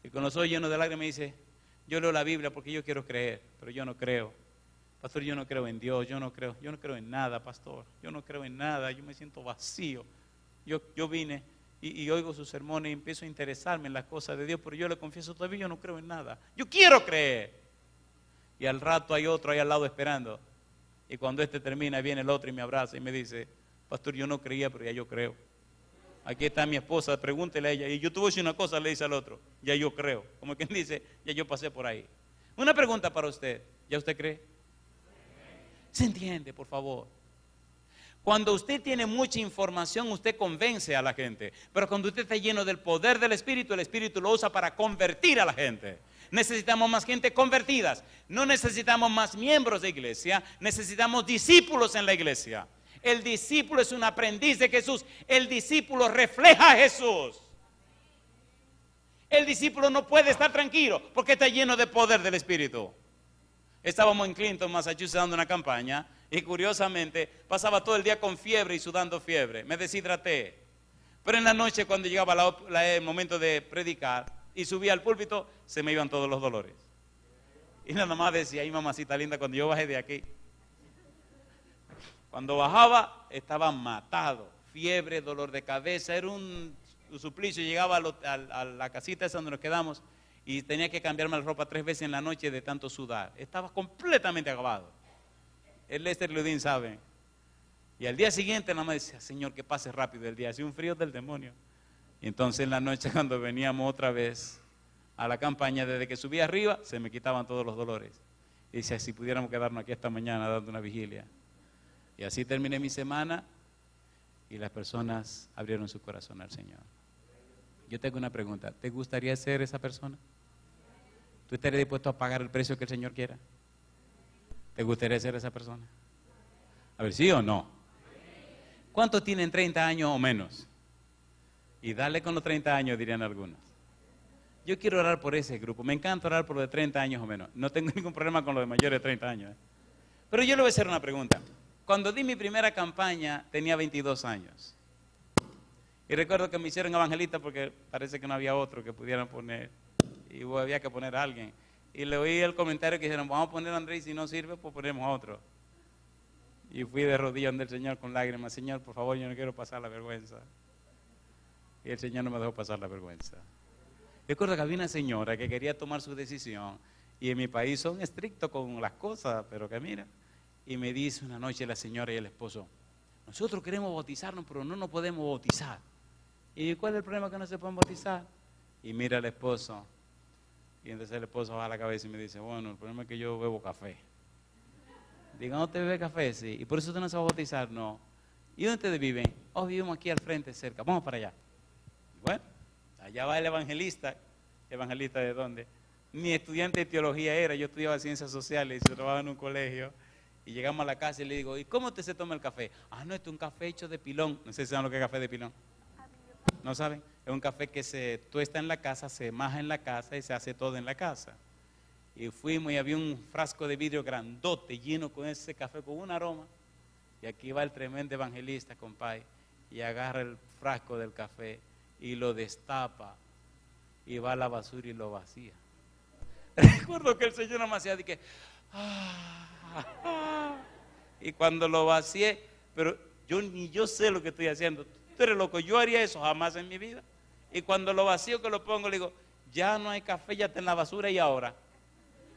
Y con los ojos llenos de lágrimas me dice, yo leo la Biblia porque yo quiero creer, pero yo no creo. Pastor, yo no creo en Dios, yo no creo en nada, pastor, yo no creo en nada, yo me siento vacío. Yo vine y oigo sus sermones y empiezo a interesarme en las cosas de Dios, pero yo le confieso todavía yo no creo en nada. Yo quiero creer. Y al rato hay otro ahí al lado esperando. Y cuando este termina viene el otro y me abraza y me dice, pastor, yo no creía, pero ya yo creo. Aquí está mi esposa, pregúntele a ella. Y yo te voy a decir una cosa, le dice al otro, ya yo creo. Como quien dice, ya yo pasé por ahí. Una pregunta para usted, ¿ya usted cree? ¿Se entiende, por favor? Cuando usted tiene mucha información, usted convence a la gente. Pero cuando usted está lleno del poder del Espíritu, el Espíritu lo usa para convertir a la gente. Necesitamos más gente convertidas. No necesitamos más miembros de iglesia, necesitamos discípulos en la iglesia. El discípulo es un aprendiz de Jesús. El discípulo refleja a Jesús. El discípulo no puede estar tranquilo porque está lleno de poder del Espíritu. Estábamos en Clinton, Massachusetts, dando una campaña y curiosamente pasaba todo el día con fiebre y sudando fiebre. Me deshidraté. Pero en la noche, cuando llegaba el momento de predicar y subía al púlpito, se me iban todos los dolores. Y nada más decía, ay mamacita linda, cuando yo bajé de aquí. Cuando bajaba, estaba matado. Fiebre, dolor de cabeza, era un suplicio. Llegaba a la casita esa donde nos quedamos y tenía que cambiarme la ropa 3 veces en la noche de tanto sudar. Estaba completamente acabado. El Lester Ludin sabe. Y al día siguiente nada más decía, Señor, que pase rápido el día. Hacía un frío del demonio. Y entonces en la noche cuando veníamos otra vez a la campaña, desde que subí arriba, se me quitaban todos los dolores. Y decía, si pudiéramos quedarnos aquí esta mañana dando una vigilia. Y así terminé mi semana y las personas abrieron su corazón al Señor. Yo tengo una pregunta, ¿te gustaría ser esa persona? ¿Tú estarías dispuesto a pagar el precio que el Señor quiera? ¿Te gustaría ser esa persona? A ver, ¿sí o no? ¿Cuántos tienen 30 años o menos? Y dale con los 30 años, dirían algunos. Yo quiero orar por ese grupo, me encanta orar por los de 30 años o menos. No tengo ningún problema con los de mayores de 30 años. Pero yo le voy a hacer una pregunta. Cuando di mi primera campaña tenía 22 años. Y recuerdo que me hicieron evangelista porque parece que no había otro que pudieran poner. Y había que poner a alguien. Y le oí el comentario que dijeron, vamos a poner a Andrés y si no sirve, pues ponemos a otro. Y fui de rodillas ante el Señor con lágrimas. Señor, por favor, yo no quiero pasar la vergüenza. Y el Señor no me dejó pasar la vergüenza. Recuerdo que había una señora que quería tomar su decisión. Y en mi país son estrictos con las cosas, pero que mira. Y me dice una noche la señora y el esposo, nosotros queremos bautizarnos, pero no nos podemos bautizar. ¿Y cuál es el problema que no se pueden bautizar? Y mira al esposo. Y entonces el esposo baja la cabeza y me dice, bueno, el problema es que yo bebo café. Digo, ¿no te bebe café? Sí. ¿Y por eso usted no se va a bautizar? No. ¿Y dónde ustedes viven? Oh, vivimos aquí al frente, cerca. Vamos para allá. Bueno, allá va el evangelista. ¿Evangelista de dónde? Mi estudiante de teología era, yo estudiaba ciencias sociales y trabajaba en un colegio. Y llegamos a la casa y le digo, ¿y cómo usted se toma el café? Ah, no, esto es un café hecho de pilón. No sé si saben lo que es café de pilón. ¿No saben? Es un café que se tuesta en la casa, se maja en la casa y se hace todo en la casa. Y fuimos y había un frasco de vidrio grandote lleno con ese café con un aroma. Y aquí va el tremendo evangelista, compadre, y agarra el frasco del café y lo destapa y va a la basura y lo vacía. Recuerdo que el Señor no me hacía de que... Y cuando lo vacié, pero yo sé lo que estoy haciendo. Tú eres loco, yo haría eso jamás en mi vida. Y cuando lo vacío que lo pongo, le digo, ya no hay café, ya está en la basura y ahora.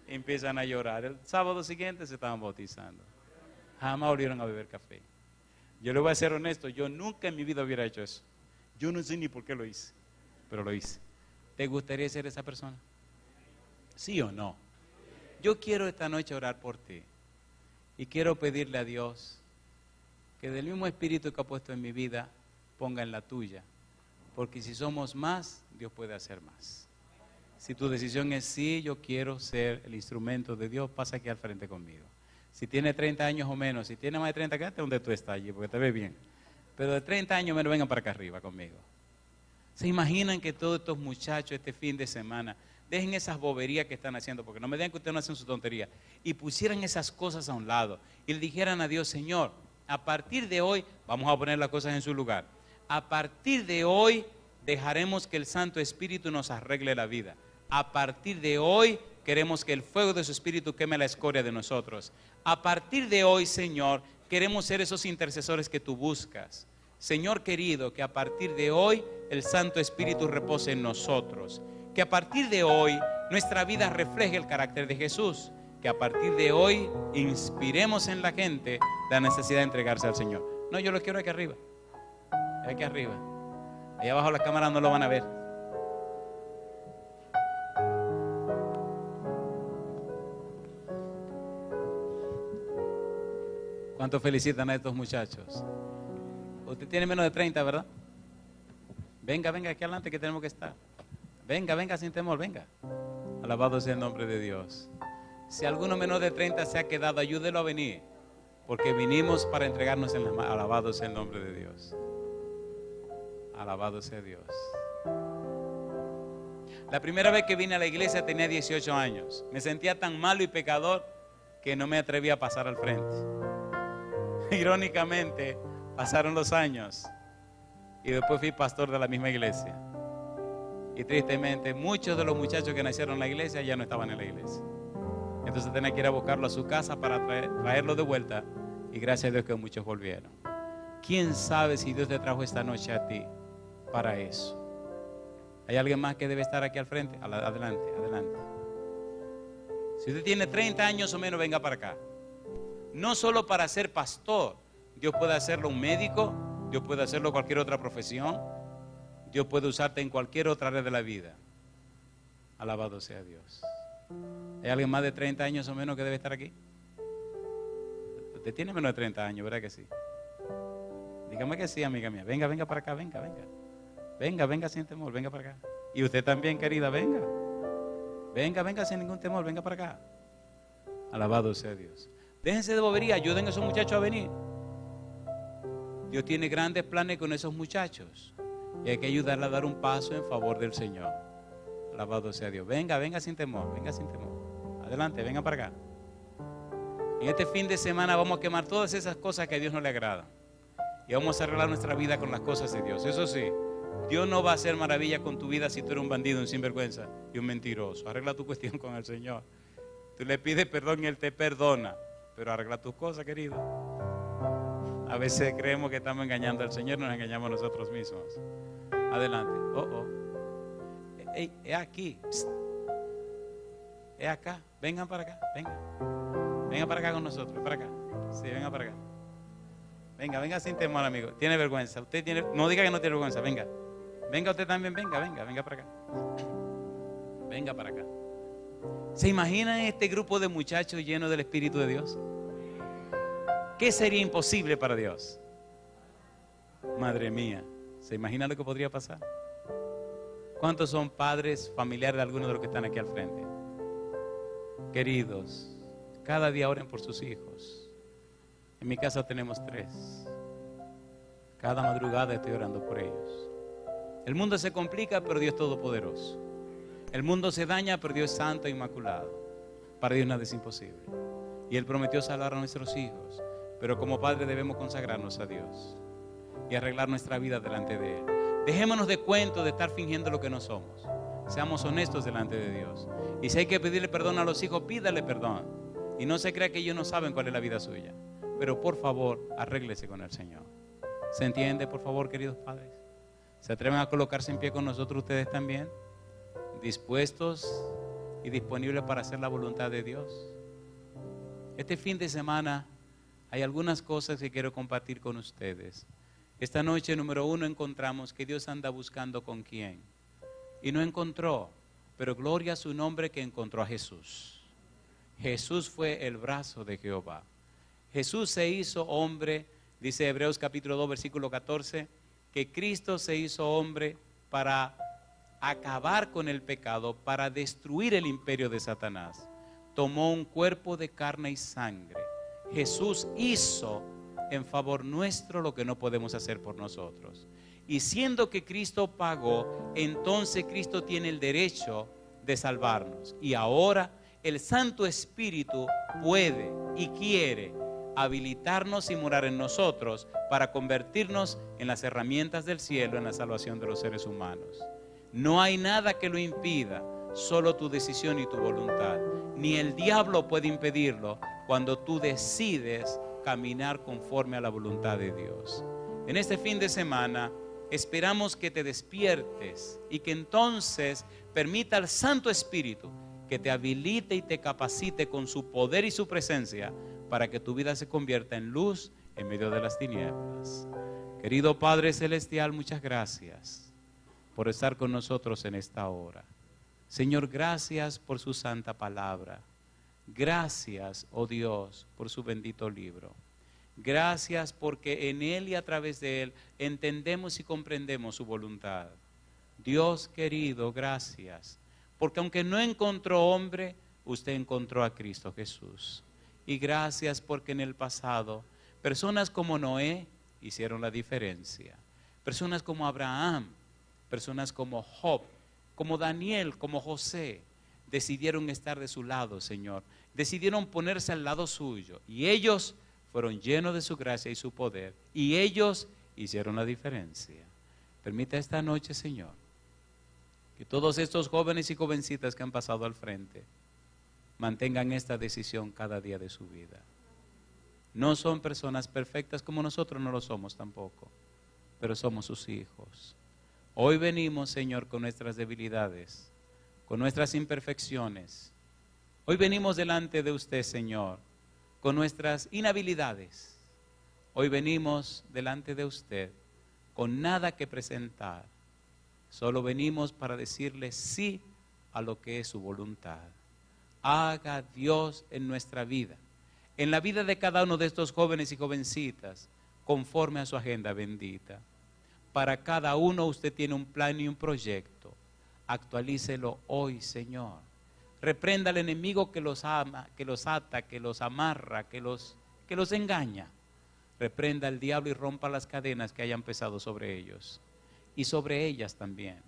Y empiezan a llorar. El sábado siguiente se estaban bautizando. Jamás volvieron a beber café. Yo le voy a ser honesto, yo nunca en mi vida hubiera hecho eso. Yo no sé ni por qué lo hice, pero lo hice. ¿Te gustaría ser esa persona? ¿Sí o no? Yo quiero esta noche orar por ti. Y quiero pedirle a Dios que del mismo espíritu que ha puesto en mi vida, ponga en la tuya. Porque si somos más, Dios puede hacer más. Si tu decisión es sí, yo quiero ser el instrumento de Dios, pasa aquí al frente conmigo. Si tiene 30 años o menos, si tiene más de 30, quédate donde tú estás allí, porque te ves bien. Pero de 30 años menos, vengan para acá arriba conmigo. ¿Se imaginan que todos estos muchachos este fin de semana dejen esas boberías que están haciendo, porque no me digan que ustedes no hacen su tontería, y pusieran esas cosas a un lado y le dijeran a Dios, Señor, a partir de hoy vamos a poner las cosas en su lugar. A partir de hoy dejaremos que el Santo Espíritu nos arregle la vida. A partir de hoy queremos que el fuego de su Espíritu queme la escoria de nosotros. A partir de hoy, Señor, queremos ser esos intercesores que tú buscas. Señor querido, que a partir de hoy el Santo Espíritu repose en nosotros. Que a partir de hoy nuestra vida refleje el carácter de Jesús. Que a partir de hoy inspiremos en la gente la necesidad de entregarse al Señor. No, yo lo quiero aquí arriba. Aquí arriba. Allá abajo la cámara no lo van a ver. ¿Cuántos felicitan a estos muchachos? Usted tiene menos de 30, ¿verdad? Venga aquí adelante que tenemos que estar. Venga sin temor, venga. Alabado sea el nombre de Dios. Si alguno menor de 30 se ha quedado, ayúdelo a venir. Porque vinimos para entregarnos en las manos. Alabado sea el nombre de Dios. Alabado sea Dios. La primera vez que vine a la iglesia tenía 18 años. Me sentía tan malo y pecador que no me atreví a pasar al frente. Irónicamente, pasaron los años y después fui pastor de la misma iglesia. Y tristemente, muchos de los muchachos que nacieron en la iglesia ya no estaban en la iglesia. Entonces tenía que ir a buscarlo a su casa para traerlo de vuelta. Y gracias a Dios que muchos volvieron. ¿Quién sabe si Dios te trajo esta noche a ti para eso? ¿Hay alguien más que debe estar aquí al frente? Adelante. Si usted tiene 30 años o menos, venga para acá. No solo para ser pastor. Dios puede hacerlo un médico, Dios puede hacerlo cualquier otra profesión, Dios puede usarte en cualquier otra área de la vida. Alabado sea Dios. ¿Hay alguien más de 30 años o menos que debe estar aquí? Usted tiene menos de 30 años, ¿verdad que sí? Dígame que sí, amiga mía. Venga para acá, venga. Venga sin temor, venga para acá. Y usted también, querida, venga. Venga sin ningún temor, venga para acá. Alabado sea Dios. Déjense de bobería, ayuden a esos muchachos a venir. Dios tiene grandes planes con esos muchachos. Y hay que ayudarle a dar un paso en favor del Señor. Alabado sea Dios. Venga sin temor, Adelante, venga para acá. En este fin de semana vamos a quemar todas esas cosas que a Dios no le agradan. Y vamos a arreglar nuestra vida con las cosas de Dios. Eso sí, Dios no va a hacer maravilla con tu vida si tú eres un bandido, un sinvergüenza y un mentiroso. Arregla tu cuestión con el Señor. Tú le pides perdón y Él te perdona. Pero arregla tus cosas, querido. A veces creemos que estamos engañando al Señor, nos engañamos a nosotros mismos. Adelante. Es aquí. Psst. Es acá. Vengan para acá. Vengan para acá con nosotros. Para acá. Sí, vengan para acá. Venga sin temor, amigo. Tiene vergüenza. Usted tiene, no diga que no tiene vergüenza. Venga usted también. Venga para acá. Venga para acá. ¿Se imaginan este grupo de muchachos llenos del Espíritu de Dios? ¿Qué sería imposible para Dios? Madre mía, ¿se imagina lo que podría pasar? ¿Cuántos son padres, familiares de algunos de los que están aquí al frente? Queridos, cada día oren por sus hijos. En mi casa tenemos 3. Cada madrugada estoy orando por ellos. El mundo se complica, pero Dios es todopoderoso. El mundo se daña, pero Dios es santo e inmaculado. Para Dios nada es imposible. Y Él prometió salvar a nuestros hijos. Pero como padres debemos consagrarnos a Dios y arreglar nuestra vida delante de Él. Dejémonos de cuento de estar fingiendo lo que no somos. Seamos honestos delante de Dios. Y si hay que pedirle perdón a los hijos, pídale perdón. Y no se crea que ellos no saben cuál es la vida suya. Pero por favor, arréglese con el Señor. ¿Se entiende, por favor, queridos padres? ¿Se atreven a colocarse en pie con nosotros ustedes también? ¿Dispuestos y disponibles para hacer la voluntad de Dios? Este fin de semana hay algunas cosas que quiero compartir con ustedes. Esta noche, número 1, encontramos que Dios anda buscando con quién. Y no encontró, pero gloria a su nombre que encontró a Jesús. Jesús fue el brazo de Jehová. Jesús se hizo hombre, dice Hebreos capítulo 2, versículo 14, que Cristo se hizo hombre para acabar con el pecado, para destruir el imperio de Satanás. Tomó un cuerpo de carne y sangre. Jesús hizo en favor nuestro lo que no podemos hacer por nosotros. Y siendo que Cristo pagó, entonces Cristo tiene el derecho de salvarnos. Y ahora el Santo Espíritu puede y quiere habilitarnos y morar en nosotros para convertirnos en las herramientas del cielo en la salvación de los seres humanos. No hay nada que lo impida, solo tu decisión y tu voluntad. Ni el diablo puede impedirlo cuando tú decides caminar conforme a la voluntad de Dios. En este fin de semana esperamos que te despiertes y que entonces permita al Santo Espíritu que te habilite y te capacite con su poder y su presencia para que tu vida se convierta en luz en medio de las tinieblas. Querido Padre Celestial, muchas gracias por estar con nosotros en esta hora. Señor, gracias por su santa palabra. Gracias, oh Dios, por su bendito libro. Gracias porque en él y a través de él entendemos y comprendemos su voluntad. Dios querido, gracias, porque aunque no encontró hombre, usted encontró a Cristo Jesús. Y gracias porque en el pasado personas como Noé hicieron la diferencia. Personas como Abraham, personas como Job, como Daniel, como José, decidieron estar de su lado, Señor. Decidieron ponerse al lado suyo. Y ellos fueron llenos de su gracia y su poder. Y ellos hicieron la diferencia. Permita esta noche, Señor, que todos estos jóvenes y jovencitas que han pasado al frente mantengan esta decisión cada día de su vida. No son personas perfectas como nosotros no lo somos tampoco, pero somos sus hijos. Hoy venimos, Señor, con nuestras debilidades, con nuestras imperfecciones. Hoy venimos delante de usted, Señor, con nuestras inhabilidades. Hoy venimos delante de usted con nada que presentar. Solo venimos para decirle sí a lo que es su voluntad. Haga Dios en nuestra vida, en la vida de cada uno de estos jóvenes y jovencitas, conforme a su agenda bendita. Para cada uno usted tiene un plan y un proyecto. Actualícelo hoy, Señor. Reprenda al enemigo que los ama, que los ata, que los amarra, que los engaña. Reprenda al diablo y rompa las cadenas que hayan pesado sobre ellos y sobre ellas también.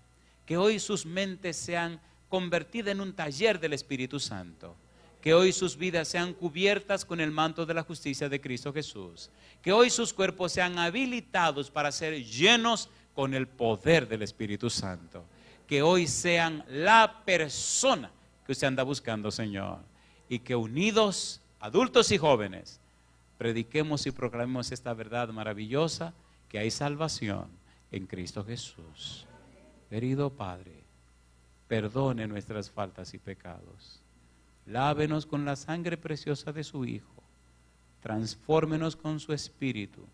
Que hoy sus mentes sean convertidas en un taller del Espíritu Santo. Que hoy sus vidas sean cubiertas con el manto de la justicia de Cristo Jesús. Que hoy sus cuerpos sean habilitados para ser llenos con el poder del Espíritu Santo. Que hoy sean la persona que usted anda buscando, Señor. Y que unidos, adultos y jóvenes, prediquemos y proclamemos esta verdad maravillosa, que hay salvación en Cristo Jesús. Querido Padre, perdone nuestras faltas y pecados. Lávenos con la sangre preciosa de su Hijo. Transfórmenos con su Espíritu.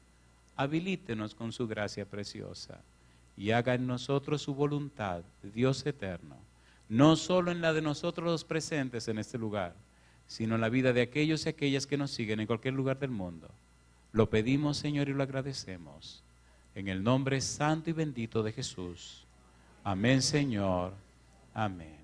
Habilítenos con su gracia preciosa. Y haga en nosotros su voluntad, Dios eterno. No solo en la de nosotros los presentes en este lugar, sino en la vida de aquellos y aquellas que nos siguen en cualquier lugar del mundo. Lo pedimos, Señor, y lo agradecemos. En el nombre santo y bendito de Jesús. Amén, Señor. Amén.